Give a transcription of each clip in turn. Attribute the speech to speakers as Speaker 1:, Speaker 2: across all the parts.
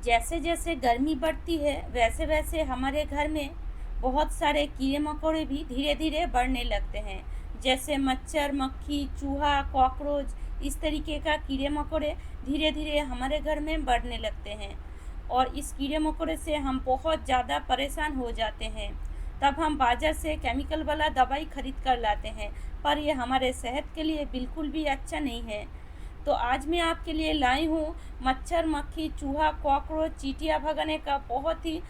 Speaker 1: जैसे जैसे गर्मी बढ़ती है वैसे वैसे हमारे घर में बहुत सारे कीड़े मकोड़े भी धीरे धीरे बढ़ने लगते हैं। जैसे मच्छर, मक्खी, चूहा, कॉकरोच, इस तरीके का कीड़े मकोड़े धीरे धीरे हमारे घर में बढ़ने लगते हैं। और इस कीड़े मकोड़े से हम बहुत ज़्यादा परेशान हो जाते हैं। तब हम बाज़ार से केमिकल वाला दवाई खरीद कर लाते हैं, पर यह हमारे सेहत के लिए बिल्कुल भी अच्छा नहीं है। तो आज मैं आपके लिए लाई हूँ मच्छर, मक्खी, चूहा, कॉकरोच, चींटियाँ भगाने का बहुत ही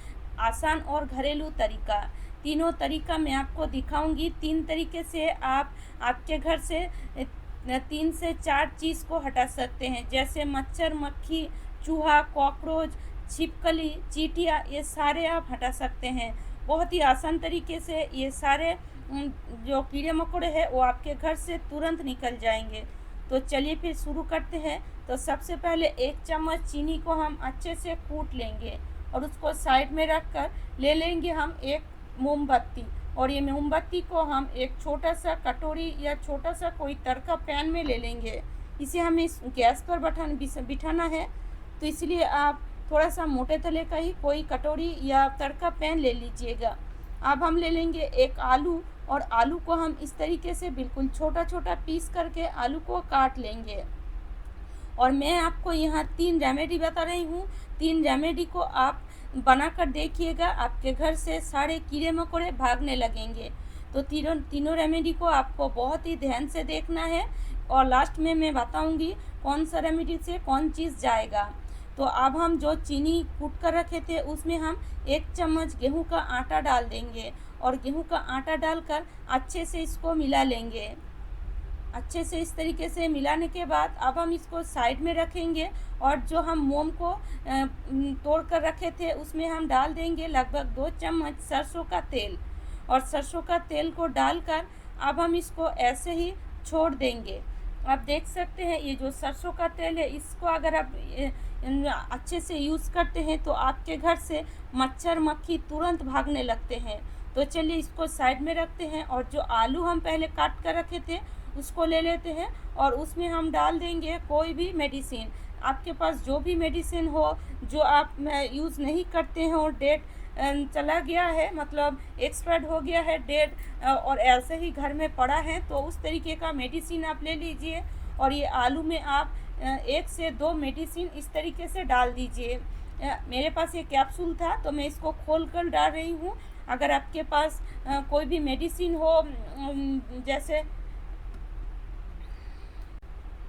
Speaker 1: आसान और घरेलू तरीका। तीनों तरीका मैं आपको दिखाऊंगी। 3 तरीके से आप आपके घर से 3 से 4 चीज़ को हटा सकते हैं, जैसे मच्छर, मक्खी, चूहा, कॉकरोच, छिपकली, चींटियाँ, ये सारे आप हटा सकते हैं। बहुत ही आसान तरीके से ये सारे जो कीड़े मकोड़े हैं वो आपके घर से तुरंत निकल जाएंगे। तो चलिए फिर शुरू करते हैं। तो सबसे पहले 1 चम्मच चीनी को हम अच्छे से कूट लेंगे और उसको साइड में रख कर ले लेंगे हम एक मोमबत्ती। और ये मोमबत्ती को हम एक छोटा सा कटोरी या छोटा सा कोई तड़का पैन में ले लेंगे। इसे हमें इस गैस पर बिठाना है, तो इसलिए आप थोड़ा सा मोटे तले का ही कोई कटोरी या तड़का पैन ले लीजिएगा। अब हम ले लेंगे एक आलू, और आलू को हम इस तरीके से बिल्कुल छोटा छोटा पीस करके आलू को काट लेंगे। और मैं आपको यहाँ 3 रेमेडी बता रही हूँ। 3 रेमेडी को आप बना कर देखिएगा, आपके घर से सारे कीड़े मकोड़े भागने लगेंगे। तो तीनों रेमेडी को आपको बहुत ही ध्यान से देखना है, और लास्ट में मैं बताऊँगी कौन सा रेमेडी से कौन चीज़ जाएगा। तो अब हम जो चीनी कूट कर रखे थे उसमें हम 1 चम्मच गेहूं का आटा डाल देंगे, और गेहूं का आटा डालकर अच्छे से इसको मिला लेंगे। अच्छे से इस तरीके से मिलाने के बाद अब हम इसको साइड में रखेंगे, और जो हम मोम को तोड़ कर रखे थे उसमें हम डाल देंगे लगभग 2 चम्मच सरसों का तेल। और सरसों का तेल को डालकर अब हम इसको ऐसे ही छोड़ देंगे। आप देख सकते हैं ये जो सरसों का तेल है, इसको अगर आप अच्छे से यूज़ करते हैं तो आपके घर से मच्छर, मक्खी तुरंत भागने लगते हैं। तो चलिए इसको साइड में रखते हैं, और जो आलू हम पहले काट कर रखे थे उसको ले लेते हैं, और उसमें हम डाल देंगे कोई भी मेडिसिन। आपके पास जो भी मेडिसिन हो जो आप यूज़ नहीं करते हैं और डेट चला गया है, मतलब एक्सपायर्ड हो गया है डेट, और ऐसे ही घर में पड़ा है, तो उस तरीके का मेडिसिन आप ले लीजिए। और ये आलू में आप 1 से 2 मेडिसिन इस तरीके से डाल दीजिए। मेरे पास ये कैप्सूल था तो मैं इसको खोल कर डाल रही हूँ। अगर आपके पास कोई भी मेडिसिन हो, जैसे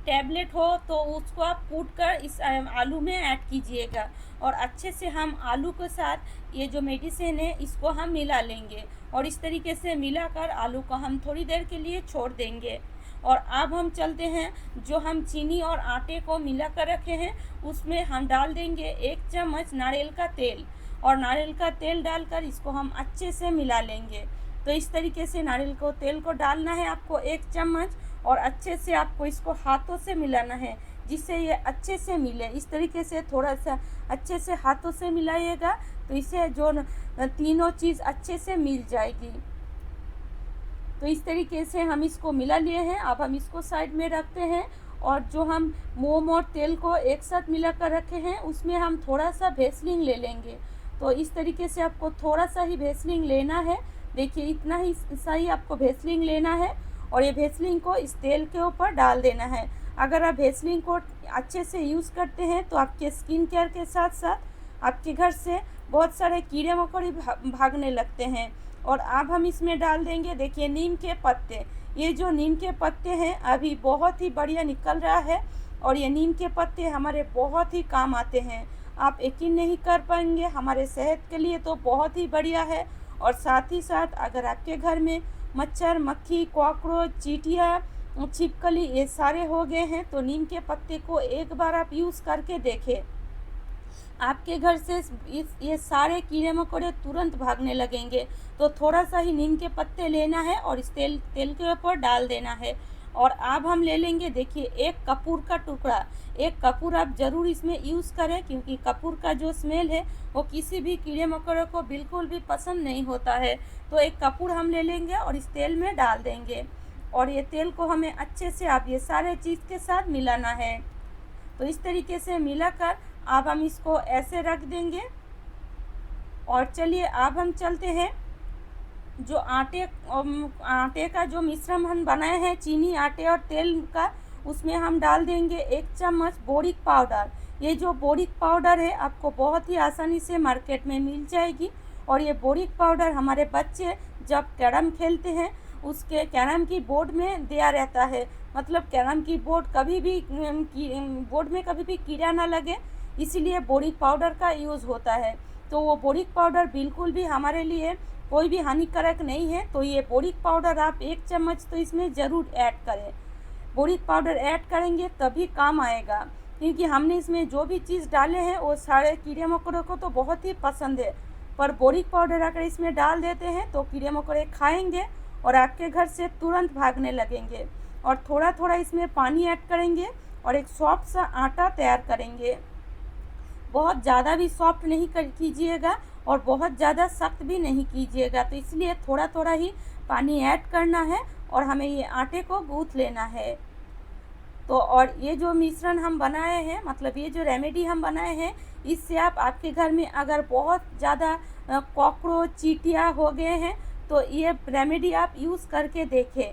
Speaker 1: टैबलेट हो, तो उसको आप कूट कर इस आलू में ऐड कीजिएगा। और अच्छे से हम आलू के साथ ये जो मेडिसिन है इसको हम मिला लेंगे, और इस तरीके से मिलाकर आलू को हम थोड़ी देर के लिए छोड़ देंगे। और अब हम चलते हैं, जो हम चीनी और आटे को मिला कर रखे हैं उसमें हम डाल देंगे 1 चम्मच नारियल का तेल। और नारियल का तेल डालकर इसको हम अच्छे से मिला लेंगे। तो इस तरीके से नारियल को तेल को डालना है आपको 1 चम्मच, और अच्छे से आपको इसको हाथों से मिलाना है जिससे ये अच्छे से मिले। इस तरीके से थोड़ा सा अच्छे से हाथों से मिलाइएगा, तो इससे जो तीनों चीज़ अच्छे से मिल जाएगी। तो इस तरीके से हम इसको मिला लिए हैं। अब हम इसको साइड में रखते हैं, और जो हम मोम और तेल को एक साथ मिला कर रखे हैं उसमें हम थोड़ा सा भेसलिन ले लेंगे। तो इस तरीके से आपको थोड़ा सा ही भेसलिन लेना है। देखिए इतना ही सही आपको भेसलिन लेना है, और ये भेसलिन को इस तेल के ऊपर डाल देना है। अगर आप भेसलिन को अच्छे से यूज़ करते हैं तो आपके स्किन केयर के साथ साथ आपके घर से बहुत सारे कीड़े मकोड़े भागने लगते हैं। और अब हम इसमें डाल देंगे, देखिए नीम के पत्ते। ये जो नीम के पत्ते हैं अभी बहुत ही बढ़िया निकल रहा है, और ये नीम के पत्ते हमारे बहुत ही काम आते हैं। आप यकीन नहीं कर पाएंगे, हमारे सेहत के लिए तो बहुत ही बढ़िया है। और साथ ही साथ अगर आपके घर में मच्छर, मक्खी, कॉकरोच, चींटियाँ, छिपकली ये सारे हो गए हैं, तो नीम के पत्ते को एक बार आप यूज़ करके देखें। आपके घर से ये सारे कीड़े मकोड़े तुरंत भागने लगेंगे। तो थोड़ा सा ही नीम के पत्ते लेना है और इस तेल के ऊपर डाल देना है। और अब हम ले लेंगे, देखिए 1 कपूर का टुकड़ा। 1 कपूर आप ज़रूर इसमें यूज़ करें, क्योंकि कपूर का जो स्मेल है वो किसी भी कीड़े मकोड़े को बिल्कुल भी पसंद नहीं होता है। तो 1 कपूर हम ले लेंगे और इस तेल में डाल देंगे, और ये तेल को हमें अच्छे से आप ये सारे चीज़ के साथ मिलाना है। तो इस तरीके से मिलाकर अब हम इसको ऐसे रख देंगे। और चलिए अब हम चलते हैं, जो आटे का जो मिश्रण हम बनाए हैं चीनी, आटे और तेल का, उसमें हम डाल देंगे 1 चम्मच बोरिक पाउडर। ये जो बोरिक पाउडर है आपको बहुत ही आसानी से मार्केट में मिल जाएगी। और ये बोरिक पाउडर हमारे बच्चे जब कैरम खेलते हैं उसके कैरम की बोर्ड में दिया रहता है, मतलब कैरम की बोर्ड कभी भी बोर्ड में कभी भी कीड़ा ना लगे, इसीलिए बोरिक पाउडर का यूज़ होता है। तो वो बोरिक पाउडर बिल्कुल भी हमारे लिए कोई भी हानिकारक नहीं है। तो ये बोरिक पाउडर आप 1 चम्मच तो इसमें ज़रूर ऐड करें। बोरिक पाउडर ऐड करेंगे तभी काम आएगा, क्योंकि हमने इसमें जो भी चीज़ डाले हैं वो सारे कीड़े मकोड़ों को तो बहुत ही पसंद है। पर बोरिक पाउडर अगर इसमें डाल देते हैं तो कीड़े मकोड़े खाएंगे और आपके घर से तुरंत भागने लगेंगे। और थोड़ा थोड़ा इसमें पानी ऐड करेंगे और एक सॉफ्ट सा आटा तैयार करेंगे। बहुत ज़्यादा भी सॉफ्ट नहीं कीजिएगा और बहुत ज़्यादा सख्त भी नहीं कीजिएगा। तो इसलिए थोड़ा थोड़ा ही पानी ऐड करना है और हमें ये आटे को गूँथ लेना है। तो और ये जो मिश्रण हम बनाए हैं, मतलब ये जो रेमेडी हम बनाए हैं, इससे आप आपके घर में अगर बहुत ज़्यादा कॉकरोच चींटियाँ हो गए हैं तो ये रेमेडी आप यूज़ करके देखें।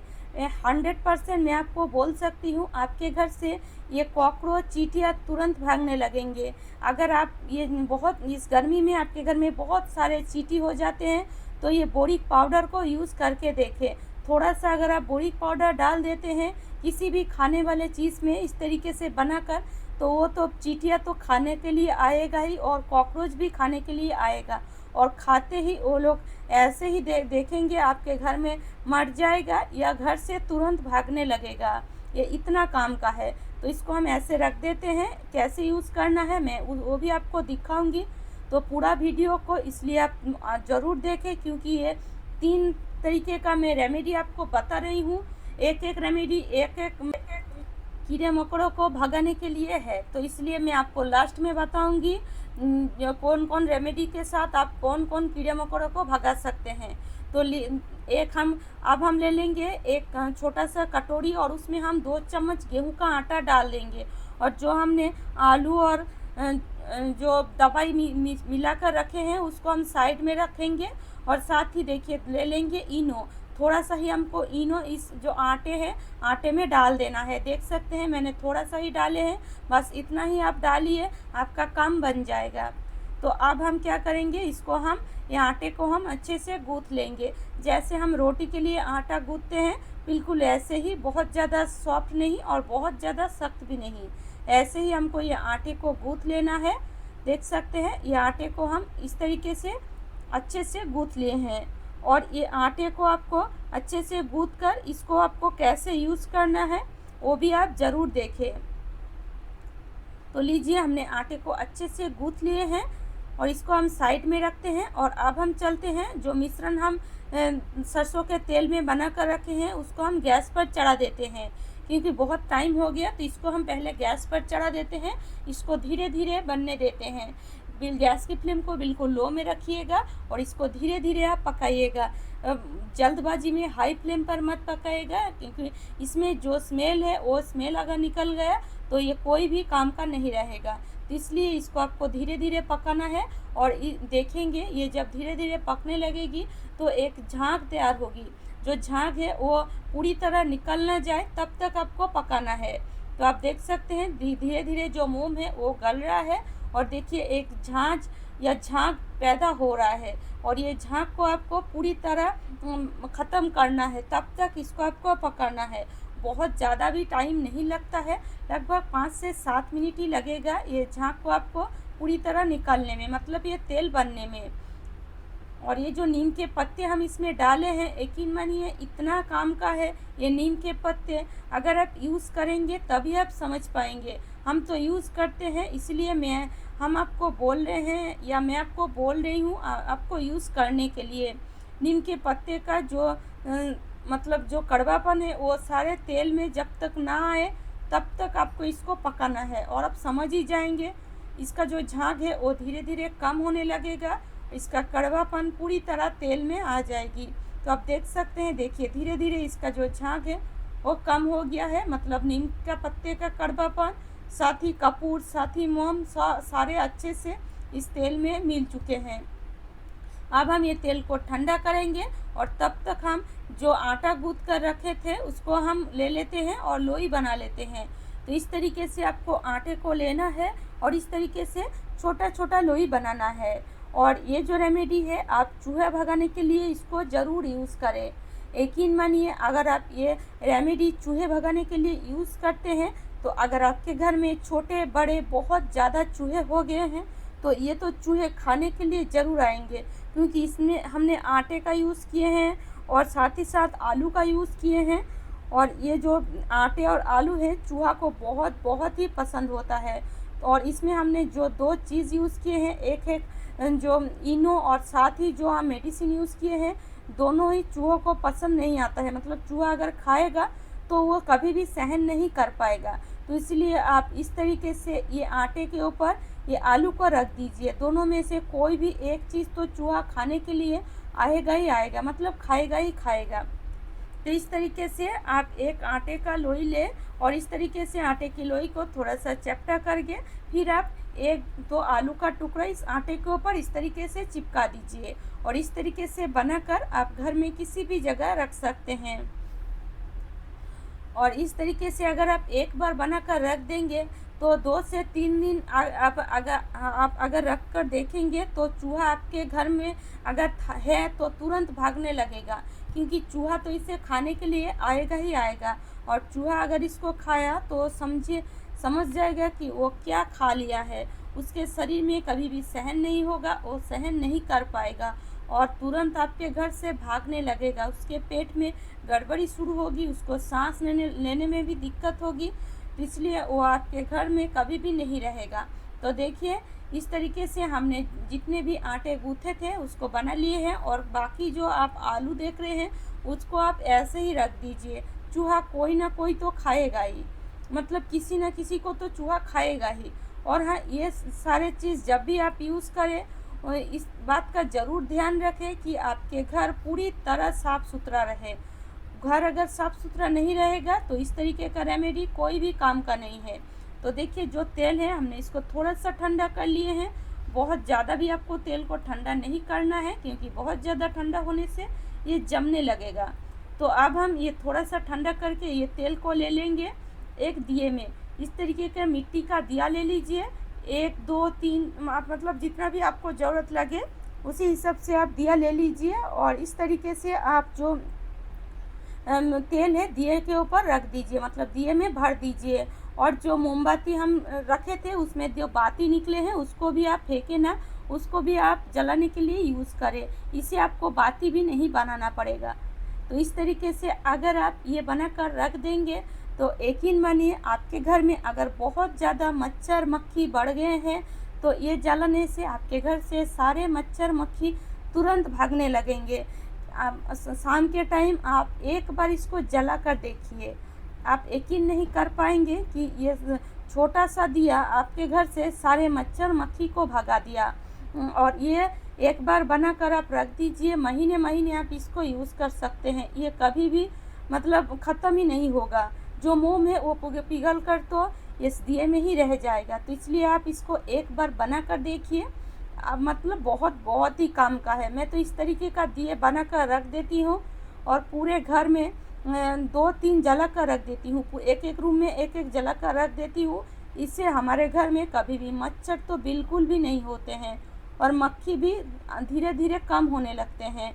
Speaker 1: 100% मैं आपको बोल सकती हूँ आपके घर से ये कॉकरोच चींटियाँ तुरंत भागने लगेंगे। अगर आप ये बहुत इस गर्मी में आपके घर में बहुत सारे चींटी हो जाते हैं तो ये बोरिक पाउडर को यूज़ करके देखें। थोड़ा सा अगर आप बोरिक पाउडर डाल देते हैं किसी भी खाने वाले चीज़ में इस तरीके से बनाकर, तो वो तो चींटियाँ तो खाने के लिए आएगा ही और कॉकरोच भी खाने के लिए आएगा। और खाते ही वो लोग ऐसे ही देखेंगे आपके घर में मर जाएगा या घर से तुरंत भागने लगेगा। ये इतना काम का है। तो इसको हम ऐसे रख देते हैं। कैसे यूज़ करना है मैं वो भी आपको दिखाऊंगी। तो पूरा वीडियो को इसलिए आप ज़रूर देखें, क्योंकि ये 3 तरीके का मैं रेमेडी आपको बता रही हूँ। एक एक रेमेडी एक एक कीड़े मकोड़ों को भगाने के लिए है। तो इसलिए मैं आपको लास्ट में बताऊंगी कौन कौन रेमेडी के साथ आप कौन कौन कीड़े मकोड़ों को भगा सकते हैं। तो अब हम ले लेंगे एक छोटा सा कटोरी और उसमें हम 2 चम्मच गेहूं का आटा डाल देंगे। और जो हमने आलू और जो दवाई मिलाकर रखे हैं उसको हम साइड में रखेंगे। और साथ ही देखिए ले लेंगे इनो। थोड़ा सा ही हमको इनो इस जो आटे हैं आटे में डाल देना है। देख सकते हैं मैंने थोड़ा सा ही डाले हैं, बस इतना ही आप डालिए, आपका काम बन जाएगा। तो अब हम क्या करेंगे, इसको हम ये आटे को हम अच्छे से गूँथ लेंगे। जैसे हम रोटी के लिए आटा गूँथते हैं बिल्कुल ऐसे ही, बहुत ज़्यादा सॉफ्ट नहीं और बहुत ज़्यादा सख्त भी नहीं, ऐसे ही हमको ये आटे को गूँथ लेना है। देख सकते हैं ये आटे को हम इस तरीके से अच्छे से गूँथ लिए हैं। और ये आटे को आपको अच्छे से गूँथ कर इसको आपको कैसे यूज़ करना है वो भी आप ज़रूर देखें। तो लीजिए हमने आटे को अच्छे से गूँथ लिए हैं और इसको हम साइड में रखते हैं। और अब हम चलते हैं, जो मिश्रण हम सरसों के तेल में बना कर रखे हैं उसको हम गैस पर चढ़ा देते हैं। क्योंकि बहुत टाइम हो गया तो इसको हम पहले गैस पर चढ़ा देते हैं। इसको धीरे धीरे बनने देते हैं। गैस की फ्लेम को बिल्कुल लो में रखिएगा और इसको धीरे धीरे आप पकाइएगा। जल्दबाजी में हाई फ्लेम पर मत पकाइएगा, क्योंकि इसमें जो स्मेल है वो स्मेल अगर निकल गया तो ये कोई भी काम का नहीं रहेगा। तो इसलिए इसको आपको धीरे धीरे पकाना है। और देखेंगे ये जब धीरे धीरे पकने लगेगी तो एक झाग तैयार होगी। जो झाग है वो पूरी तरह निकल ना जाए तब तक आपको पकाना है। तो आप देख सकते हैं धीरे धीरे जो मोम है वो गल रहा है और देखिए एक झाँझ या झाग पैदा हो रहा है। और ये झाग को आपको पूरी तरह ख़त्म करना है, तब तक इसको आपको पकाना है। बहुत ज़्यादा भी टाइम नहीं लगता है, लगभग 5 से 7 मिनट ही लगेगा ये झाग को आपको पूरी तरह निकालने में, मतलब ये तेल बनने में। और ये जो नीम के पत्ते हम इसमें डाले हैं, यकीन मानिए इतना काम का है ये नीम के पत्ते। अगर आप यूज़ करेंगे तभी आप समझ पाएंगे। हम तो यूज़ करते हैं, इसलिए हम आपको बोल रहे हैं या मैं आपको बोल रही हूँ आपको यूज़ करने के लिए। नीम के पत्ते का जो मतलब जो कड़वापन है वो सारे तेल में जब तक ना आए तब तक आपको इसको पकाना है। और आप समझ ही जाएंगे इसका जो झाग है वो धीरे धीरे कम होने लगेगा, इसका कड़वापन पूरी तरह तेल में आ जाएगी। तो आप देख सकते हैं, देखिए धीरे धीरे इसका जो झाग है वो कम हो गया है, मतलब नीम का पत्ते का कड़वापन साथ ही कपूर, साथ ही मोम सारे अच्छे से इस तेल में मिल चुके हैं। अब हम ये तेल को ठंडा करेंगे और तब तक हम जो आटा गूँथ कर रखे थे उसको हम ले लेते हैं और लोई बना लेते हैं। तो इस तरीके से आपको आटे को लेना है और इस तरीके से छोटा छोटा लोई बनाना है। और ये जो रेमेडी है आप चूहा भगाने के लिए इसको ज़रूर यूज़ करें। यकीन मानिए, अगर आप ये रेमेडी चूहे भगाने के लिए यूज़ करते हैं तो अगर आपके घर में छोटे बड़े बहुत ज़्यादा चूहे हो गए हैं तो ये तो चूहे खाने के लिए ज़रूर आएंगे, क्योंकि इसमें हमने आटे का यूज़ किए हैं और साथ ही साथ आलू का यूज़ किए हैं। और ये जो आटे और आलू है चूहा को बहुत बहुत ही पसंद होता है। और इसमें हमने जो दो चीज़ यूज़ किए हैं, एक है जो इनो और साथ ही जो हम मेडिसिन यूज़ किए हैं, दोनों ही चूहों को पसंद नहीं आता है। मतलब चूहा अगर खाएगा तो वो कभी भी सहन नहीं कर पाएगा। तो इसलिए आप इस तरीके से ये आटे के ऊपर ये आलू को रख दीजिए। दोनों में से कोई भी एक चीज़ तो चूहा खाने के लिए आएगा ही आएगा, मतलब खाएगा ही खाएगा। तो इस तरीके से आप एक आटे का लोई ले और इस तरीके से आटे की लोई को थोड़ा सा चपटा करके फिर आप एक दो आलू का टुकड़ा इस आटे के ऊपर इस तरीके से चिपका दीजिए और इस तरीके से बनाकर आप घर में किसी भी जगह रख सकते हैं। और इस तरीके से अगर आप एक बार बनाकर रख देंगे तो 2 से 3 दिन आप अगर रख कर देखेंगे तो चूहा आपके घर में अगर है तो तुरंत भागने लगेगा, क्योंकि चूहा तो इसे खाने के लिए आएगा ही आएगा। और चूहा अगर इसको खाया तो समझ जाएगा कि वो क्या खा लिया है। उसके शरीर में कभी भी सहन नहीं होगा, वो सहन नहीं कर पाएगा और तुरंत आपके घर से भागने लगेगा। उसके पेट में गड़बड़ी शुरू होगी, उसको सांस लेने में भी दिक्कत होगी, तो इसलिए वो आपके घर में कभी भी नहीं रहेगा। तो देखिए, इस तरीके से हमने जितने भी आटे गूँथे थे उसको बना लिए हैं और बाकी जो आप आलू देख रहे हैं उसको आप ऐसे ही रख दीजिए। चूहा कोई ना कोई तो खाएगा ही, मतलब किसी न किसी को तो चूहा खाएगा ही। और हाँ, ये सारे चीज़ जब भी आप यूज़ करें और इस बात का ज़रूर ध्यान रखें कि आपके घर पूरी तरह साफ़ सुथरा रहे। घर अगर साफ़ सुथरा नहीं रहेगा तो इस तरीके का रेमेडी कोई भी काम का नहीं है। तो देखिए, जो तेल है हमने इसको थोड़ा सा ठंडा कर लिए हैं। बहुत ज़्यादा भी आपको तेल को ठंडा नहीं करना है, क्योंकि बहुत ज़्यादा ठंडा होने से ये जमने लगेगा। तो अब हम ये थोड़ा सा ठंडा करके ये तेल को ले लेंगे एक दिए में। इस तरीके का मिट्टी का दिया ले लीजिए, 1 2 3 आप मतलब जितना भी आपको ज़रूरत लगे उसी हिसाब से आप दिया ले लीजिए। और इस तरीके से आप जो तेल है दिए के ऊपर रख दीजिए, मतलब दिए में भर दीजिए। और जो मोमबत्ती हम रखे थे उसमें जो बाती निकले हैं उसको भी आप फेंके ना, उसको भी आप जलाने के लिए यूज़ करें। इससे आपको बाती भी नहीं बनाना पड़ेगा। तो इस तरीके से अगर आप ये बनाकर रख देंगे तो यकीन मानिए, आपके घर में अगर बहुत ज़्यादा मच्छर मक्खी बढ़ गए हैं तो ये जलाने से आपके घर से सारे मच्छर मक्खी तुरंत भागने लगेंगे। आप शाम के टाइम आप एक बार इसको जला कर देखिए, आप यकीन नहीं कर पाएंगे कि ये छोटा सा दिया आपके घर से सारे मच्छर मक्खी को भगा दिया। और ये एक बार बनाकर आप रख दीजिए, महीने महीने आप इसको यूज़ कर सकते हैं। ये कभी भी मतलब ख़त्म ही नहीं होगा। जो मोम है वो पिघल कर तो इस दिए में ही रह जाएगा। तो इसलिए आप इसको एक बार बना कर देखिए, मतलब बहुत बहुत ही काम का है। मैं तो इस तरीके का दिए बना कर रख देती हूँ और पूरे घर में 2-3 जला कर रख देती हूँ, एक एक रूम में एक एक जला कर रख देती हूँ। इससे हमारे घर में कभी भी मच्छर तो बिल्कुल भी नहीं होते हैं और मक्खी भी धीरे धीरे कम होने लगते हैं।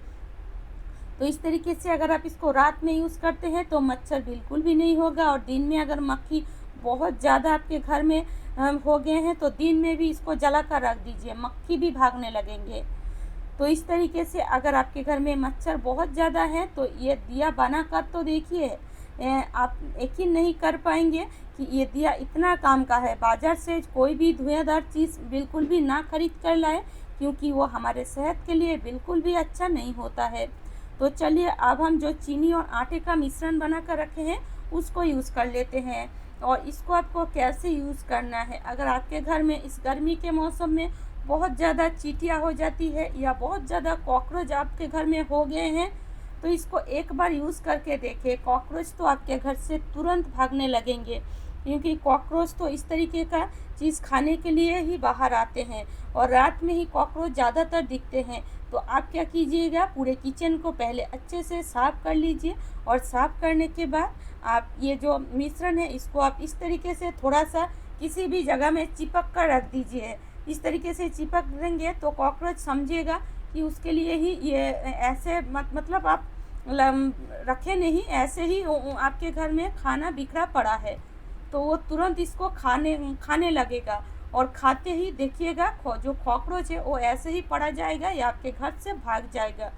Speaker 1: तो इस तरीके से अगर आप इसको रात में यूज़ करते हैं तो मच्छर बिल्कुल भी नहीं होगा। और दिन में अगर मक्खी बहुत ज़्यादा आपके घर में हो गए हैं तो दिन में भी इसको जला कर रख दीजिए, मक्खी भी भागने लगेंगे। तो इस तरीके से अगर आपके घर में मच्छर बहुत ज़्यादा है तो ये दिया बना कर तो देखिए, आप यकीन नहीं कर पाएंगे कि ये दिया इतना काम का है। बाज़ार से कोई भी धुआंधार चीज़ बिल्कुल भी ना खरीद कर लाए, क्योंकि वो हमारे सेहत के लिए बिल्कुल भी अच्छा नहीं होता है। तो चलिए, अब हम जो चीनी और आटे का मिश्रण बना कर रखे हैं उसको यूज़ कर लेते हैं। और इसको आपको कैसे यूज़ करना है, अगर आपके घर में इस गर्मी के मौसम में बहुत ज़्यादा चींटियाँ हो जाती है या बहुत ज़्यादा कॉकरोच आपके घर में हो गए हैं तो इसको एक बार यूज़ करके देखें। कॉकरोच तो आपके घर से तुरंत भागने लगेंगे। क्योंकि कॉकरोच तो इस तरीके का चीज़ खाने के लिए ही बाहर आते हैं और रात में ही कॉकरोच ज़्यादातर दिखते हैं। तो आप क्या कीजिएगा, पूरे किचन को पहले अच्छे से साफ़ कर लीजिए और साफ़ करने के बाद आप ये जो मिश्रण है इसको आप इस तरीके से थोड़ा-सा किसी भी जगह में चिपक कर रख दीजिए। इस तरीके से चिपक देंगे तो कॉकरोच समझेगा कि उसके लिए ही ये ऐसे मतलब आप रखे नहीं, ऐसे ही आपके घर में खाना बिखरा पड़ा है, तो वो तुरंत इसको खाने लगेगा और खाते ही देखिएगा जो कॉकरोच है वो ऐसे ही पड़ा जाएगा या आपके घर से भाग जाएगा।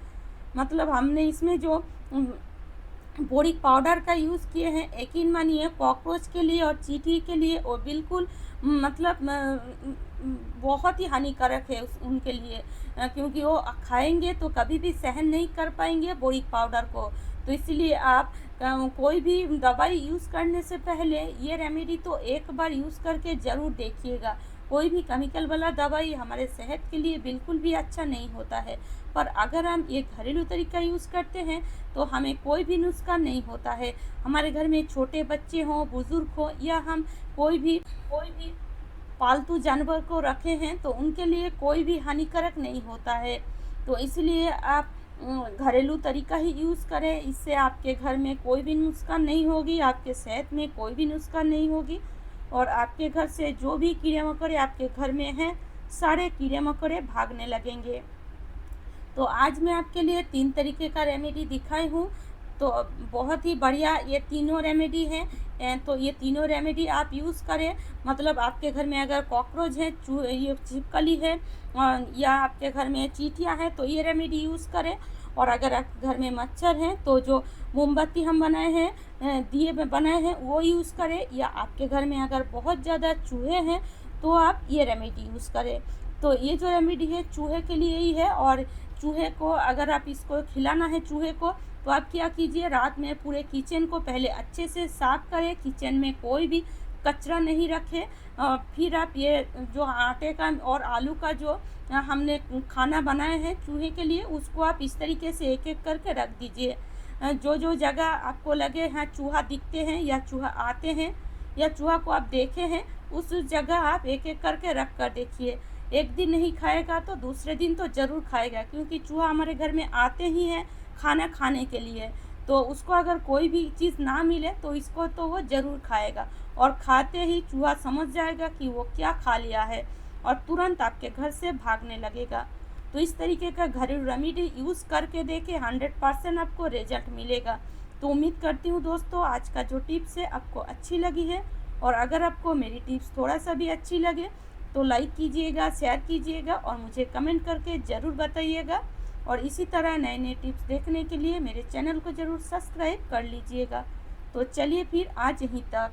Speaker 1: मतलब हमने इसमें जो बोरिक पाउडर का यूज़ किए हैं, यकीन मानिए कॉकरोच के लिए और चींटी के लिए वो बिल्कुल मतलब बहुत ही हानिकारक है उनके लिए, क्योंकि वो खाएंगे तो कभी भी सहन नहीं कर पाएंगे बोरिक पाउडर को। तो इसलिए आप कोई भी दवाई यूज़ करने से पहले ये रेमेडी तो एक बार यूज़ करके ज़रूर देखिएगा। कोई भी केमिकल वाला दवाई हमारे सेहत के लिए बिल्कुल भी अच्छा नहीं होता है, पर अगर हम ये घरेलू तरीका यूज़ करते हैं तो हमें कोई भी नुस्खा नहीं होता है। हमारे घर में छोटे बच्चे हों, बुज़ुर्ग हों या हम कोई भी पालतू जानवर को रखे हैं तो उनके लिए कोई भी हानिकारक नहीं होता है। तो इसलिए आप घरेलू तरीका ही यूज़ करें, इससे आपके घर में कोई भी नुकसान नहीं होगी, आपके सेहत में कोई भी नुकसान नहीं होगी और आपके घर से जो भी कीड़े मकोड़े आपके घर में हैं, सारे कीड़े मकोड़े भागने लगेंगे। तो आज मैं आपके लिए 3 तरीके का रेमेडी दिखाई हूँ, तो बहुत ही बढ़िया ये तीनों रेमेडी हैं। तो ये तीनों रेमेडी आप यूज़ करें, मतलब आपके घर में अगर कॉकरोच है, ये छिपकली है या आपके घर में चींटियाँ हैं तो ये रेमेडी यूज़ करें। और अगर आपके घर में मच्छर हैं तो जो मोमबत्ती हम बनाए हैं, दिए में बनाए हैं, वो यूज़ करें, या आपके घर में अगर बहुत ज़्यादा चूहे हैं तो आप ये रेमेडी यूज़ करें। तो ये जो रेमेडी है चूहे के लिए ही है, और चूहे को अगर आप इसको खिलाना है चूहे को तो आप क्या कीजिए, रात में पूरे किचन को पहले अच्छे से साफ़ करें, किचन में कोई भी कचरा नहीं रखें। फिर आप ये जो आटे का और आलू का जो हमने खाना बनाए हैं चूहे के लिए, उसको आप इस तरीके से एक एक करके रख दीजिए। जो जो जगह आपको लगे हाँ चूहा दिखते हैं या चूहा आते हैं या चूहा को आप देखे हैं, उस जगह आप एक एक करके रख कर देखिए। एक दिन नहीं खाएगा तो दूसरे दिन तो ज़रूर खाएगा, क्योंकि चूहा हमारे घर में आते ही हैं खाना खाने के लिए। तो उसको अगर कोई भी चीज़ ना मिले तो इसको तो वो ज़रूर खाएगा, और खाते ही चूहा समझ जाएगा कि वो क्या खा लिया है और तुरंत आपके घर से भागने लगेगा। तो इस तरीके का घरेलू रेमेडी यूज़ करके देखिए, 100% आपको रिजल्ट मिलेगा। तो उम्मीद करती हूँ दोस्तों आज का जो टिप्स है आपको अच्छी लगी है, और अगर आपको मेरी टिप्स थोड़ा सा भी अच्छी लगे तो लाइक कीजिएगा, शेयर कीजिएगा और मुझे कमेंट करके ज़रूर बताइएगा। और इसी तरह नए नए टिप्स देखने के लिए मेरे चैनल को ज़रूर सब्सक्राइब कर लीजिएगा। तो चलिए फिर आज यहीं तक।